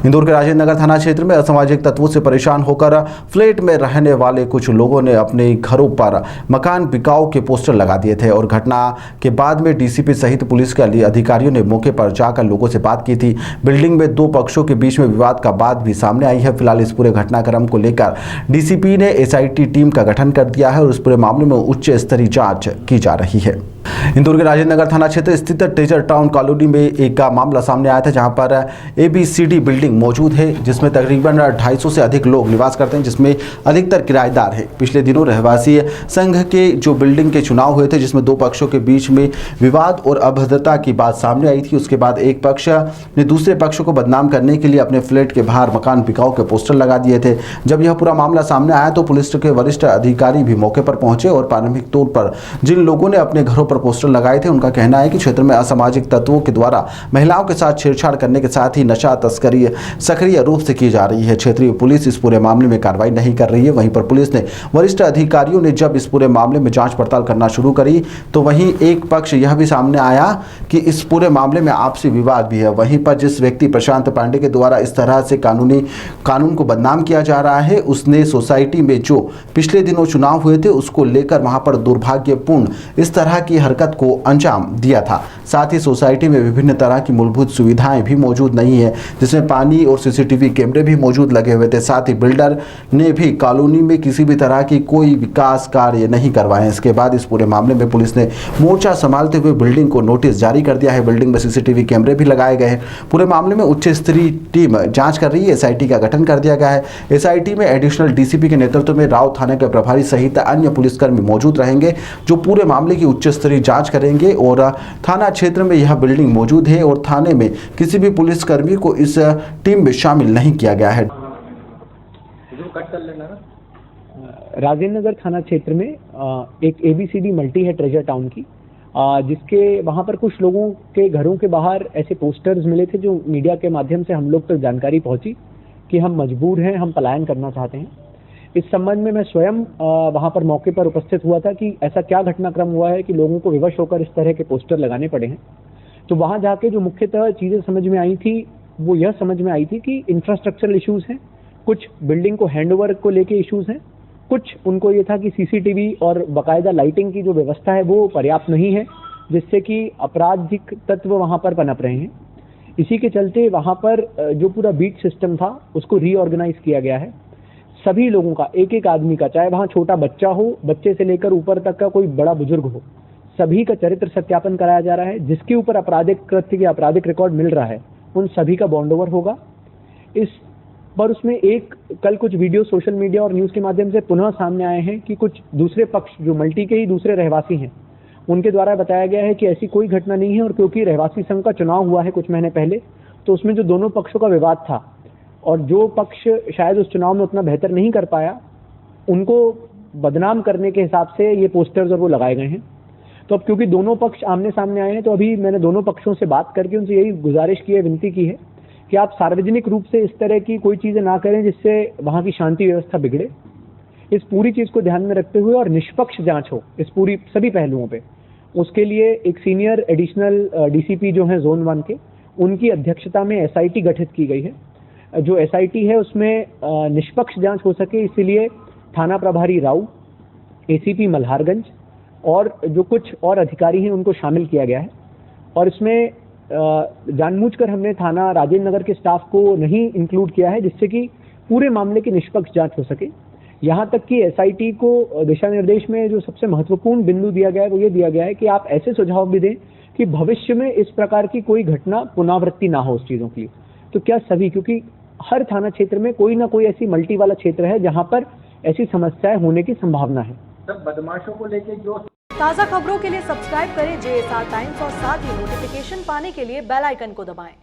इंदौर के राजेंद्र नगर थाना क्षेत्र में असामाजिक तत्वों से परेशान होकर फ्लैट में रहने वाले कुछ लोगों ने अपने घरों पर मकान बिकाऊ के पोस्टर लगा दिए थे और घटना के बाद में डीसीपी सहित पुलिस के अधिकारियों ने मौके पर जाकर लोगों से बात की थी। बिल्डिंग में दो पक्षों के बीच में विवाद का बात भी सामने आई है। फिलहाल इस पूरे घटनाक्रम को लेकर डीसीपी ने एसआईटी टीम का गठन कर दिया है और इस पूरे मामले में उच्च स्तरीय जांच की जा रही है। इंदौर के राजेंद्र नगर थाना क्षेत्र स्थित ट्रेजर टाउन कॉलोनी में एक मामला सामने आया था, जहां पर एबीसीडी बिल्डिंग मौजूद है, जिसमें तकरीबन 250 से अधिक लोग निवास करते हैं, जिसमें अधिकतर किराएदार हैं। पिछले दिनों रहवासी संघ के जो बिल्डिंग के चुनाव हुए थे, जिसमें दो पक्षों के बीच में विवाद और अभद्रता की बात सामने आई थी। उसके बाद एक पक्ष ने दूसरे पक्ष को बदनाम करने के लिए अपने फ्लैट के बाहर मकान बिकाऊ के पोस्टर लगा दिए थे। जब यह पूरा मामला सामने आया तो पुलिस के वरिष्ठ अधिकारी भी मौके पर पहुंचे और प्रारंभिक तौर पर जिन लोगों ने अपने घरों पर पोस्टर लगाए थे, उनका कहना है कि क्षेत्र में असामाजिक तत्वों के द्वारा महिलाओं के साथ छेड़छाड़ करने के साथ ही नशा तस्करी सक्रिय रूप से की जा रही है। क्षेत्रीय पुलिस इस पूरे मामले में कार्रवाई नहीं कर रही है। वहीं पर पुलिस ने वरिष्ठ अधिकारियों ने जब इस पूरे मामले में जांच पड़ताल करना शुरू करी तो वहीं एक पक्ष यह भी सामने आया कि इस पूरे मामले में आपसी विवाद भी है। वहीं पर जिस व्यक्ति प्रशांत पांडे के द्वारा इस तरह से कानून को बदनाम किया जा रहा है, उसने सोसाइटी में जो पिछले दिनों चुनाव हुए थे उसको लेकर वहां पर दुर्भाग्यपूर्ण इस तरह की हरकत को अंजाम दिया था। साथ ही सोसाइटी में विभिन्न तरह की मूलभूत सुविधाएं भी मौजूद नहीं है, जिसमें पानी और सीसीटीवी कैमरे भी मौजूद लगे हुए थे। साथ ही बिल्डर ने भी कॉलोनी में किसी भी तरह की कोई विकास कार्य नहीं करवाए। इसके बाद इस पूरे मामले में पुलिस ने मोर्चा संभालते हुए बिल्डिंग को नोटिस जारी कर दिया है। बिल्डिंग में सीसीटीवी कैमरे भी लगाए गए हैं। पूरे मामले में उच्च स्तरीय टीम जांच कर रही है। एसआईटी का गठन कर दिया गया है। एसआईटी में एडिशनल डीसीपी के नेतृत्व में राव थाने के प्रभारी सहित अन्य पुलिसकर्मी मौजूद रहेंगे, जो पूरे मामले की उच्च स्तरीय जांच करेंगे। और थाना क्षेत्र में यह बिल्डिंग मौजूद है और थाने में किसी भी पुलिसकर्मी को इस टीम में शामिल नहीं किया गया है। राजेंद्र नगर थाना क्षेत्र में एक एबीसीडी मल्टी है ट्रेजर टाउन की, जिसके वहां पर कुछ लोगों के घरों के बाहर ऐसे पोस्टर्स मिले थे, जो मीडिया के माध्यम से हम लोग तक जानकारी पहुंची कि हम मजबूर हैं, हम पलायन करना चाहते हैं। इस संबंध में मैं स्वयं वहां पर मौके पर उपस्थित हुआ था कि ऐसा क्या घटनाक्रम हुआ है कि लोगों को विवश होकर इस तरह के पोस्टर लगाने पड़े हैं। तो वहां जाके जो मुख्यतः चीजें समझ में आई थी वो यह समझ में आई थी कि इंफ्रास्ट्रक्चरल इश्यूज हैं, कुछ बिल्डिंग को हैंडओवर को लेके इश्यूज हैं, कुछ उनको ये था कि सीसीटीवी और बाकायदा लाइटिंग की जो व्यवस्था है वो पर्याप्त नहीं है, जिससे कि आपराधिक तत्व वहां पर पनप रहे हैं। इसी के चलते वहां पर जो पूरा बीट सिस्टम था उसको रीऑर्गेनाइज किया गया है। सभी लोगों का, एक एक आदमी का, चाहे वहां छोटा बच्चा हो, बच्चे से लेकर ऊपर तक का कोई बड़ा बुजुर्ग हो, सभी का चरित्र सत्यापन कराया जा रहा है। जिसके ऊपर आपराधिक कृत्य के आपराधिक रिकॉर्ड मिल रहा है उन सभी का बॉन्ड ओवर होगा। इस पर उसमें कल कुछ वीडियो सोशल मीडिया और न्यूज के माध्यम से पुनः सामने आए हैं कि कुछ दूसरे पक्ष जो मल्टी के ही दूसरे रहवासी हैं, उनके द्वारा बताया गया है कि ऐसी कोई घटना नहीं है। और क्योंकि रहवासी संघ का चुनाव हुआ है कुछ महीने पहले, तो उसमें जो दोनों पक्षों का विवाद था और जो पक्ष शायद उस चुनाव में उतना बेहतर नहीं कर पाया, उनको बदनाम करने के हिसाब से ये पोस्टर्स और वो लगाए गए हैं। तो अब क्योंकि दोनों पक्ष आमने सामने आए हैं, तो अभी मैंने दोनों पक्षों से बात करके उनसे यही गुजारिश की है, विनती की है कि आप सार्वजनिक रूप से इस तरह की कोई चीजें ना करें जिससे वहां की शांति व्यवस्था बिगड़े। इस पूरी चीज को ध्यान में रखते हुए और निष्पक्ष जांच हो इस पूरी सभी पहलुओं पे, उसके लिए एक सीनियर एडिशनल डीसीपी जो है जोन 1 के, उनकी अध्यक्षता में एसआईटी गठित की गई है। जो एसआईटी है उसमें निष्पक्ष जांच हो सके, इसीलिए थाना प्रभारी राव, एसीपी मल्हारगंज और जो कुछ और अधिकारी हैं उनको शामिल किया गया है। और इसमें जानबूझकर हमने थाना राजेंद्र नगर के स्टाफ को नहीं इंक्लूड किया है, जिससे कि पूरे मामले की निष्पक्ष जांच हो सके। यहाँ तक कि एसआईटी को दिशा निर्देश में जो सबसे महत्वपूर्ण बिंदु दिया गया है वो ये दिया गया है कि आप ऐसे सुझाव भी दें कि भविष्य में इस प्रकार की कोई घटना पुनरावृत्ति ना हो उस चीजों के लिए। तो क्या सभी, क्योंकि हर थाना क्षेत्र में कोई ना कोई ऐसी मल्टी वाला क्षेत्र है जहां पर ऐसी समस्याएं होने की संभावना है। सब बदमाशों को लेके जो ताज़ा खबरों के लिए सब्सक्राइब करें JSR टाइम्स और साथ ही नोटिफिकेशन पाने के लिए बेल आइकन को दबाएं।